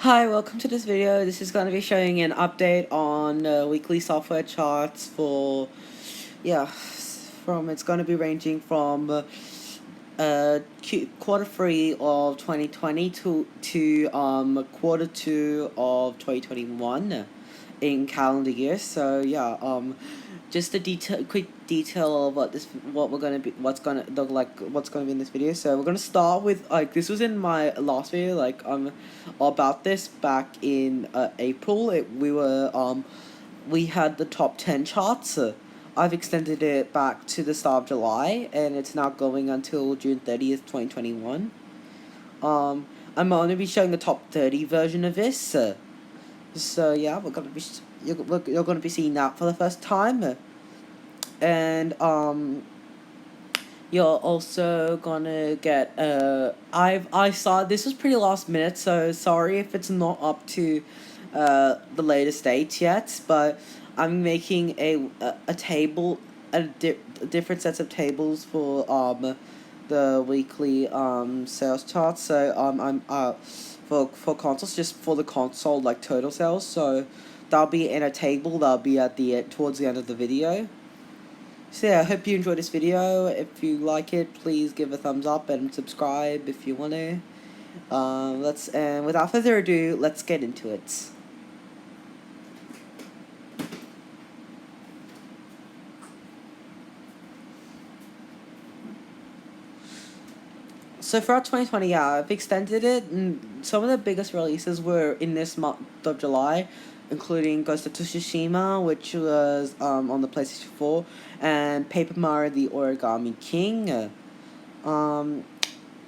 Hi, welcome to this video. This is going to be showing an update on weekly software charts for, it's going to be ranging from quarter 3 of 2020 to quarter 2 of 2021 in calendar year. So just a quick detail of what we're gonna be, what's gonna look like, what's gonna be in this video. So we're gonna start with this was in my last video, about this back in April. We had the top 10 charts. I've extended it back to the start of July, and it's now going until June 30th, 2021. I'm gonna be showing the top 30 version of this. So yeah, you're gonna be seeing that for the first time, and you're also gonna get I saw this was pretty last minute, so sorry if it's not up to the latest date yet, but I'm making a table, different sets of tables for the weekly sales charts. So I'm for consoles, just for the console total sales. So that'll be in a table that'll be at towards the end of the video. So yeah, I hope you enjoyed this video. If you like it, please give a thumbs up and subscribe if you want to. And without further ado, let's get into it. So throughout 2020, I've extended it, and some of the biggest releases were in this month of July, including Ghost of Tsushima, which was on the PlayStation 4, and Paper Mario: The Origami King.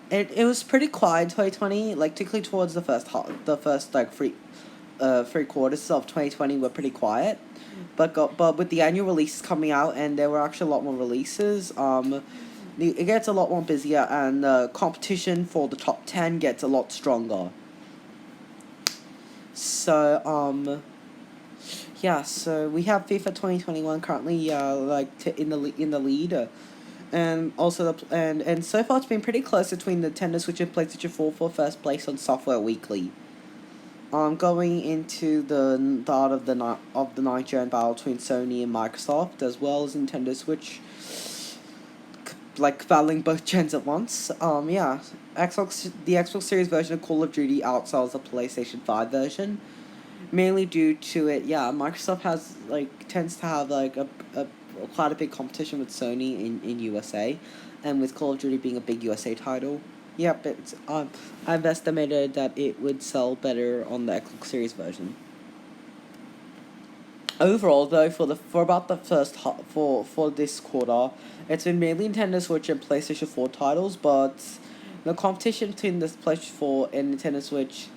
It was pretty quiet in 2020, particularly towards the first three quarters of 2020 were pretty quiet, but with the annual releases coming out, and there were actually a lot more releases, it gets a lot more busier, and the competition for the top 10 gets a lot stronger. So so we have FIFA 2021 currently in the lead. And also and so far it's been pretty close between the Nintendo Switch and PlayStation 4 for first place on Software Weekly. Going into the start of the ninth gen battle between Sony and Microsoft, as well as Nintendo Switch, battling both gens at once. The Xbox Series version of Call of Duty outsells the PlayStation 5 version, mainly due to it. Microsoft has tends to have quite a big competition with Sony in USA, and with Call of Duty being a big USA title. Yep, I've estimated that it would sell better on the Xbox Series version. Overall, though, for about the first for this quarter, it's been mainly Nintendo Switch and PlayStation 4 titles, but the competition between the PlayStation 4 and Nintendo Switch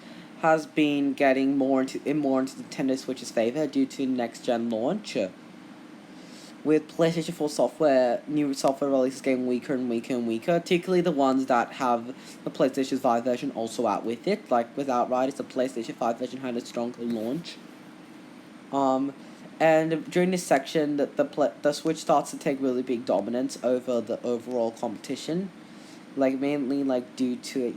has been getting more into Nintendo Switch's favor due to next gen launch, with PlayStation 4 new software releases getting weaker and weaker and weaker, particularly the ones that have the PlayStation 5 version also out with it. Like with Outriders, the PlayStation 5 version had a stronger launch. And during this section, the Switch starts to take really big dominance over the overall competition, mainly due to it,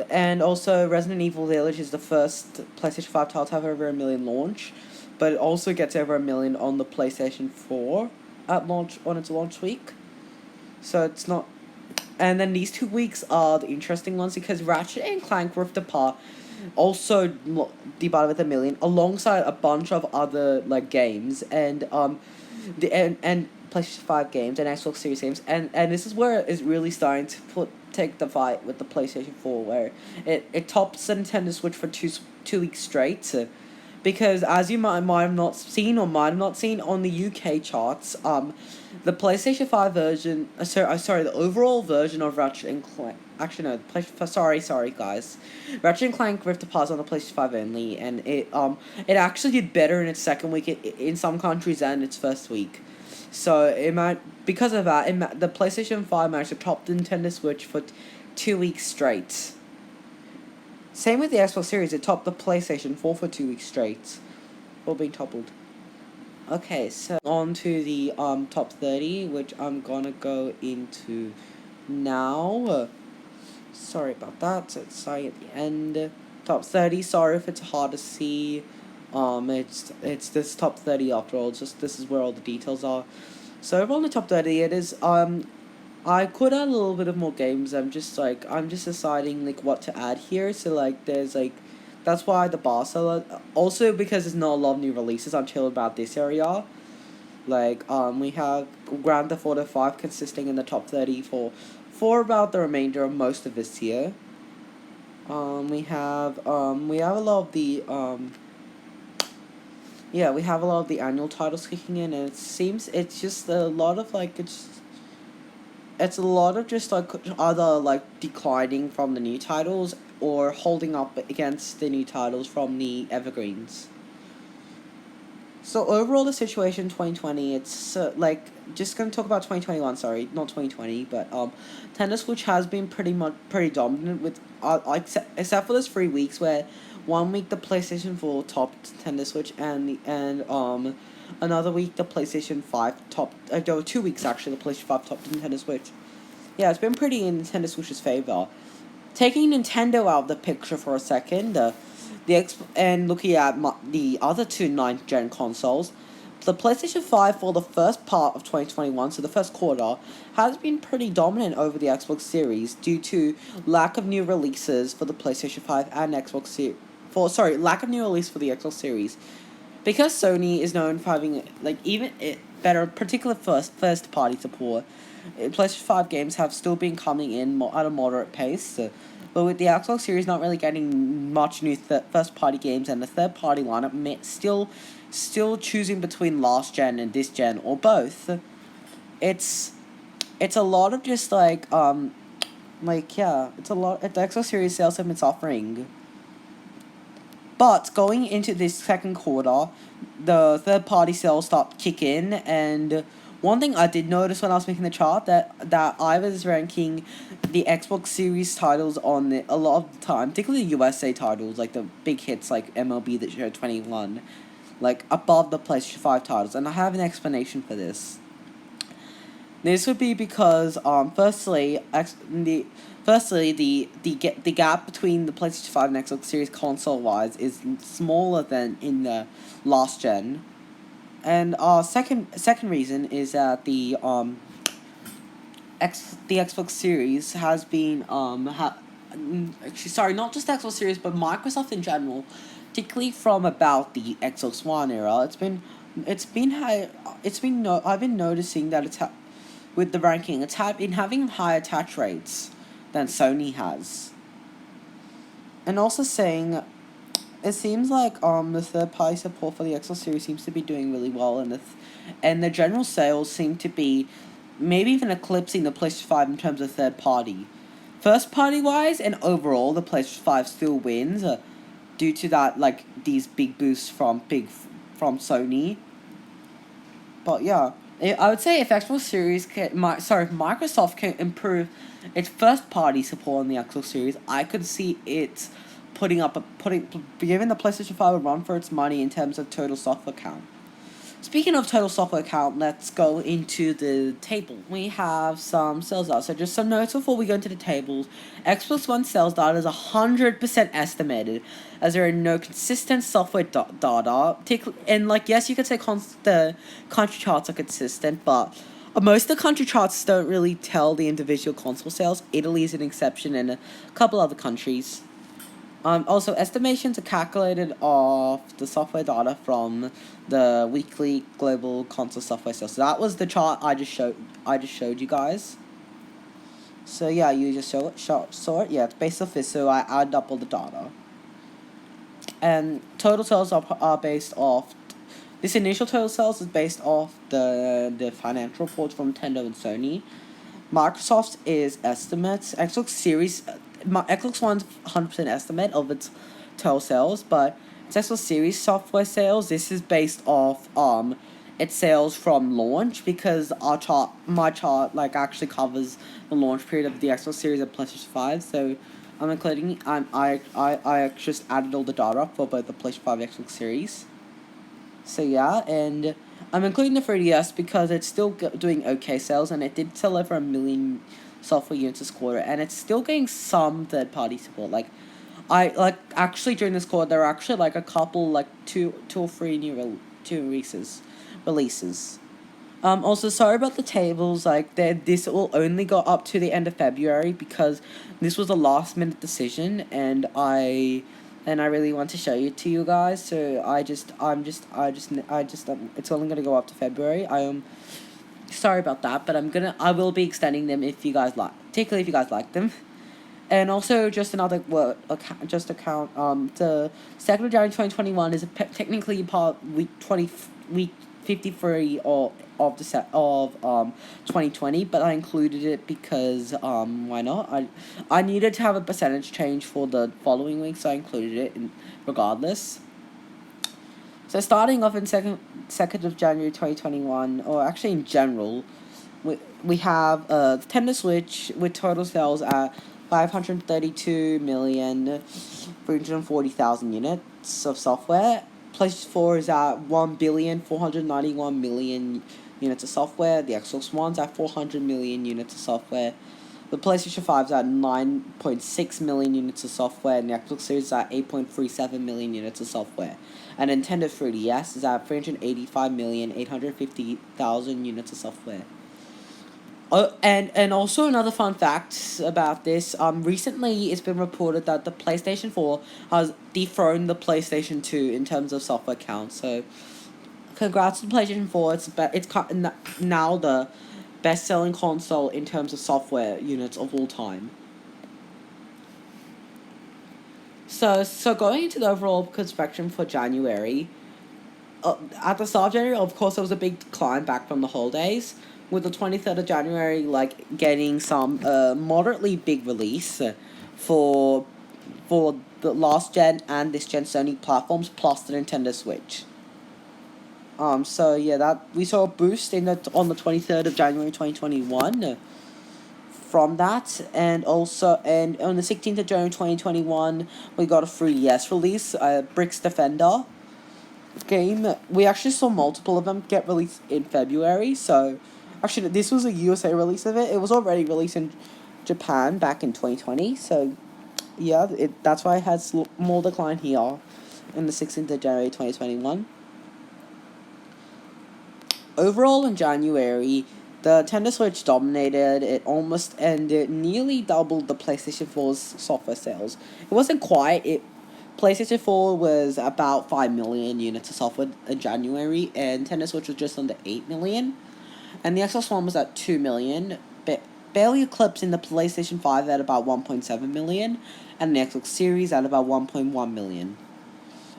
And also, Resident Evil Village is the first PlayStation 5 title to have over 1 million launch, but it also gets over 1 million on the PlayStation 4 at launch, on its launch week. So it's not. And then these 2 weeks are the interesting ones, because Ratchet and Clank Rift Apart also debuted with 1 million, alongside a bunch of other games, and and PlayStation 5 games and Xbox Series games, and this is where it's really starting to take the fight with the PlayStation 4, where it tops the Nintendo Switch for two weeks straight. Because as you might have not seen on the UK charts, the PlayStation 5 version, the overall version of Ratchet and Clank. Actually, no. Sorry, guys. Ratchet and Clank Rift Apart on the PlayStation 5 only, and it actually did better in its second week in some countries than its first week. So because of that, the PlayStation 5 managed to top the Nintendo Switch for 2 weeks straight. Same with the Xbox Series, it topped the PlayStation 4 for 2 weeks straight, or being toppled. Okay, so on to the top 30, which I'm gonna go into now. Sorry about that, so it's sorry at the end. top 30. Sorry if it's hard to see. It's this top 30 after all. Just this is where all the details are. So overall in the top 30, it is I could add a little bit of more games. I'm just deciding like what to add here. So like there's like, that's why the bars are also because there's not a lot of new releases until about this area. Like we have Grand Theft Auto 5 consisting in the top 30 for about the remainder of most of this year. We have a lot of the yeah, we have a lot of the annual titles kicking in, and it seems it's just a lot of like it's a lot of just like either like declining from the new titles or holding up against the new titles from the evergreens. So overall, the situation 2020, it's like just gonna talk about 2021. Sorry, not 2020, but Nintendo Switch has been pretty dominant with except for those 3 weeks where 1 week the PlayStation 4 topped Nintendo Switch and another week the PlayStation 5 topped. There were 2 weeks actually the PlayStation 5 topped Nintendo Switch. Yeah, it's been pretty in Nintendo Switch's favor. Taking Nintendo out of the picture for a second, and looking at the other two 9th gen consoles, the PlayStation 5 for the first part of 2021, so the first quarter, has been pretty dominant over the Xbox Series due to lack of new releases for the PlayStation 5 and Xbox Series. Lack of new release for the Xbox Series. Because Sony is known for having like better particular first party support, PlayStation 5 games have still been coming in at a moderate pace. But with the Xbox Series not really getting much new first party games and the third party lineup still choosing between last gen and this gen or both, it's a lot of just like it's a lot. The Xbox Series sales have been suffering. But going into this second quarter, the third party sales start to kick in, and one thing I did notice when I was making the chart that I was ranking the Xbox Series titles on a lot of the time, particularly USA titles like the big hits like MLB The Show 21, like above the PlayStation 5 titles, and I have an explanation for this. This would be because firstly the gap between the PlayStation 5 and Xbox Series console wise is smaller than in the last gen. And second reason is that the Xbox Series has been sorry, not just Xbox Series but Microsoft in general, particularly from about the Xbox One era, I've been noticing that with the ranking, it's been having higher attach rates than Sony has. And also saying, it seems like the third party support for the Xbox Series seems to be doing really well, and the general sales seem to be maybe even eclipsing the PlayStation 5 in terms of third party. First party wise and overall, the PlayStation 5 still wins due to that these big boosts from Sony. But yeah, I would say if Xbox Series if Microsoft can improve its first party support on the Xbox Series, I could see it giving the PlayStation 5 a run for its money in terms of total software count. Speaking of total software count, let's go into the table. We have some sales data. So just some notes before we go into the tables. Xbox One sales data is 100% estimated, as there are no consistent software data. And yes, you could say the country charts are consistent, but most of the country charts don't really tell the individual console sales. Italy is an exception, and a couple other countries. Also, estimations are calculated off the software data from the weekly global console software sales. So that was the chart I just showed you guys. So yeah, you just saw it. Yeah, it's based off this. So I added up all the data. And total sales are based off. This initial total sales is based off the financial reports from Nintendo and Sony. Microsoft is estimates. Xbox One's 100% estimate of its total sales, but its Xbox Series software sales, this is based off its sales from launch, because my chart actually covers the launch period of the Xbox Series and PlayStation 5. So I'm including I just added all the data for both the PlayStation 5 and Xbox Series. So yeah, and I'm including the 3DS because it's still doing okay sales, and it did sell over 1 million software units this quarter, and it's still getting some third-party support. actually during this quarter there are actually like a couple like two or three two releases. Also, sorry about the tables. Like, this will only go up to the end of February because this was a last minute decision, and I really want to show it to you guys. So it's only gonna go up to February. Sorry about that, but I will be extending them if you guys like, particularly if you guys like them. And also, just another word, just a count. The 2nd of January 2021 is technically part week 53 of the set of 2020, but I included it because why not? I needed to have a percentage change for the following week, so I included it regardless. So starting off in second of January 2021, or actually in general, we have Nintendo Switch with total sales at 532,340,000 units of software. PlayStation 4 is at 1,491,000,000 units of software. The Xbox One's at 400 million units of software. The PlayStation 5 is at 9.6 million units of software, and the Xbox Series is at 8.37 million units of software. And Nintendo 3DS is at 385,850,000 units of software. And also another fun fact about this, recently it's been reported that the PlayStation 4 has dethroned the PlayStation 2 in terms of software count. So, congrats to the PlayStation 4. It's now the best-selling console in terms of software units of all time. So going into the overall construction for January, at the start of January, of course, there was a big decline back from the holidays, with the 23rd of January, like, getting some moderately big release for the last gen and this gen Sony platforms, plus the Nintendo Switch. So yeah, that we saw a boost on the 23rd of January 2021 from that, and also on the 16th of January 2021 we got a 3DS release, Bricks Defender game. We actually saw multiple of them get released in February. So actually, this was a USA release of it. It was already released in Japan back in 2020. So yeah, that's why it has more decline here in the 16th of January 2021. Overall, in January, the Nintendo Switch dominated. It almost ended, nearly doubled the PlayStation 4's software sales. It wasn't quite. PlayStation 4 was about 5 million units of software in January, and Nintendo Switch was just under 8 million. And the Xbox One was at 2 million, barely eclipsing the PlayStation 5 at about 1.7 million, and the Xbox Series at about 1.1 million.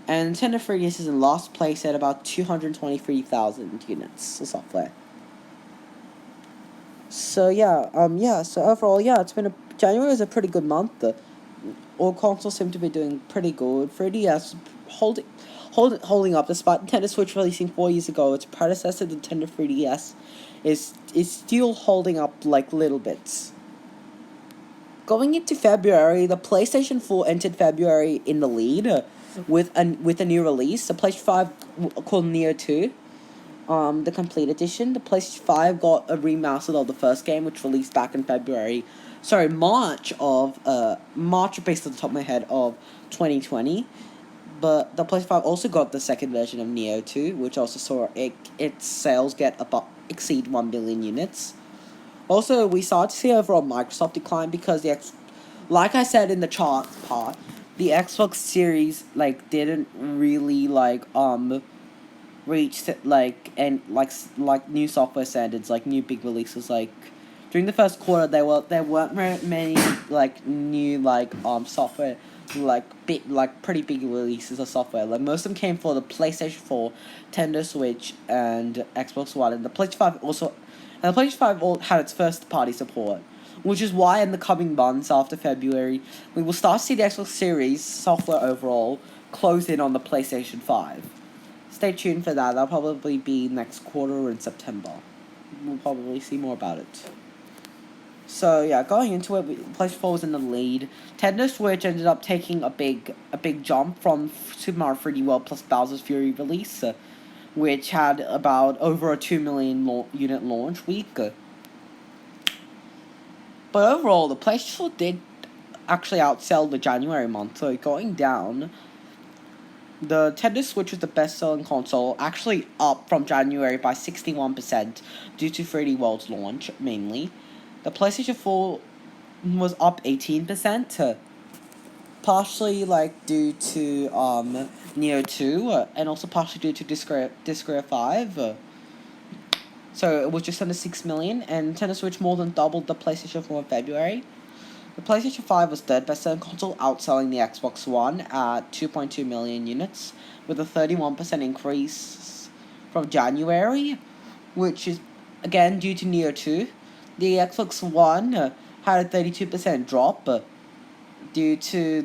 And Nintendo 3DS is in last place at about 223,000 units of software. So so overall, January was a pretty good month. All consoles seem to be doing pretty good. 3DS holding up despite Nintendo Switch releasing 4 years ago. Its predecessor, the Nintendo 3DS, is still holding up like little bits. Going into February, the PlayStation 4 entered February in the lead with a new release. The PlayStation 5 called Neo 2, the complete edition. The PlayStation 5 got a remaster of the first game, which released back in March based on the top of my head of 2020. But the PlayStation 5 also got the second version of Neo 2, which also saw its sales exceed 1 billion units. Also, we started to see overall Microsoft decline because like I said in the chart part, the Xbox Series didn't really reach new software standards, new big releases. During the first quarter, there weren't many new software pretty big releases of software. Most of them came for the PlayStation 4, Nintendo Switch, and Xbox One. And the PlayStation 5 all had its first party support, which is why in the coming months after February, we will start to see the Xbox Series software overall close in on the PlayStation 5. Stay tuned for that. That'll probably be next quarter or in September. We'll probably see more about it. So yeah, going into it, PlayStation 4 was in the lead. Nintendo Switch ended up taking a big jump from Super Mario 3D World plus Bowser's Fury release, which had about over a 2 million unit launch week. But overall, the PlayStation 4 did actually outsell the January month. So going down, the Nintendo Switch was the best-selling console, actually up from January by 61% due to 3D World's launch, mainly. The PlayStation 4 was up 18%, partially due to Neo 2, and also partially due to Discreet 5. So it was just under 6 million, and Nintendo Switch more than doubled the PlayStation 4 in February. The PlayStation 5 was third best-selling console, outselling the Xbox One at 2.2 million units, with a 31% increase from January, which is, again, due to Neo 2. The Xbox One had a 32% drop due to,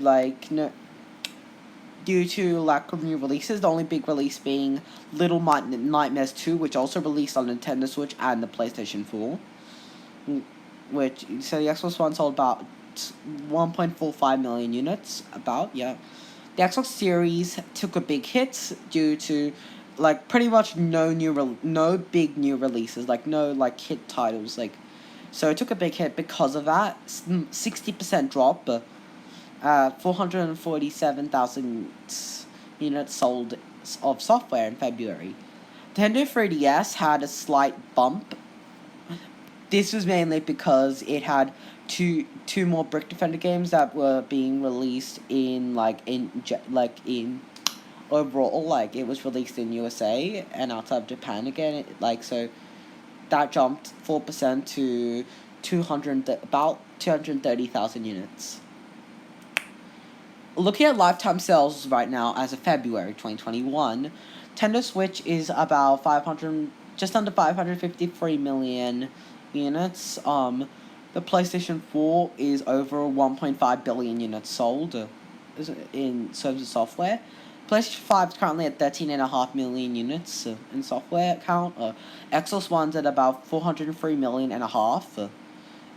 due to lack of new releases, the only big release being Little Nightmares 2, which also released on Nintendo Switch and the PlayStation 4. So the Xbox One sold about 1.45 million units, The Xbox Series took a big hit due to, pretty much no big new releases, no, hit titles, so it took a big hit because of that. 60% drop, 447,000 units sold of software in February. Nintendo 3DS had a slight bump. This was mainly because it had two more Brick Defender games that were being released in overall, it was released in USA and outside of Japan again, so that jumped 4% to about 230,000 units. Looking at lifetime sales right now as of February 2021, Nintendo Switch is about just under 553 million units. The PlayStation 4 is over 1.5 billion units sold in terms of software. PlayStation 5 is currently at 13.5 million units in software count. Xbox One's at about 403 million and a half.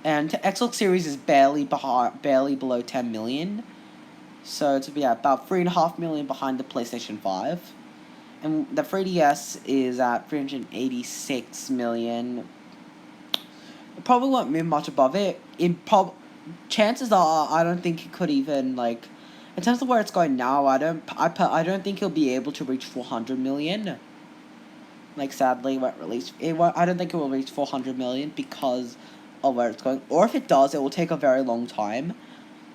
And Xbox Series is barely below 10 million. So it's about 3.5 million behind the PlayStation 5. And the 3DS is at 386 million. It probably won't move much above it. Chances are, I don't think it could even, in terms of where it's going now, I don't think it'll be able to reach 400 million. Sadly, I don't think it will reach 400 million because of where it's going. Or if it does, it will take a very long time.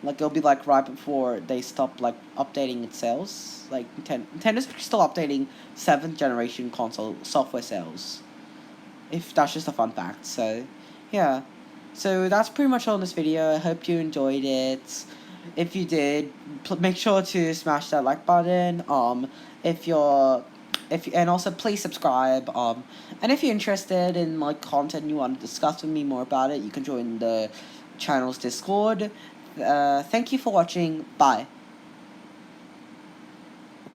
It'll be right before they stop updating its sales. Nintendo's still updating 7th generation console software sales. If that's just a fun fact. So yeah. So that's pretty much all in this video. I hope you enjoyed it. If you did, make sure to smash that like button. And also please subscribe. And if you're interested in content and you want to discuss with me more about it, you can join the channel's Discord. Thank you for watching. Bye.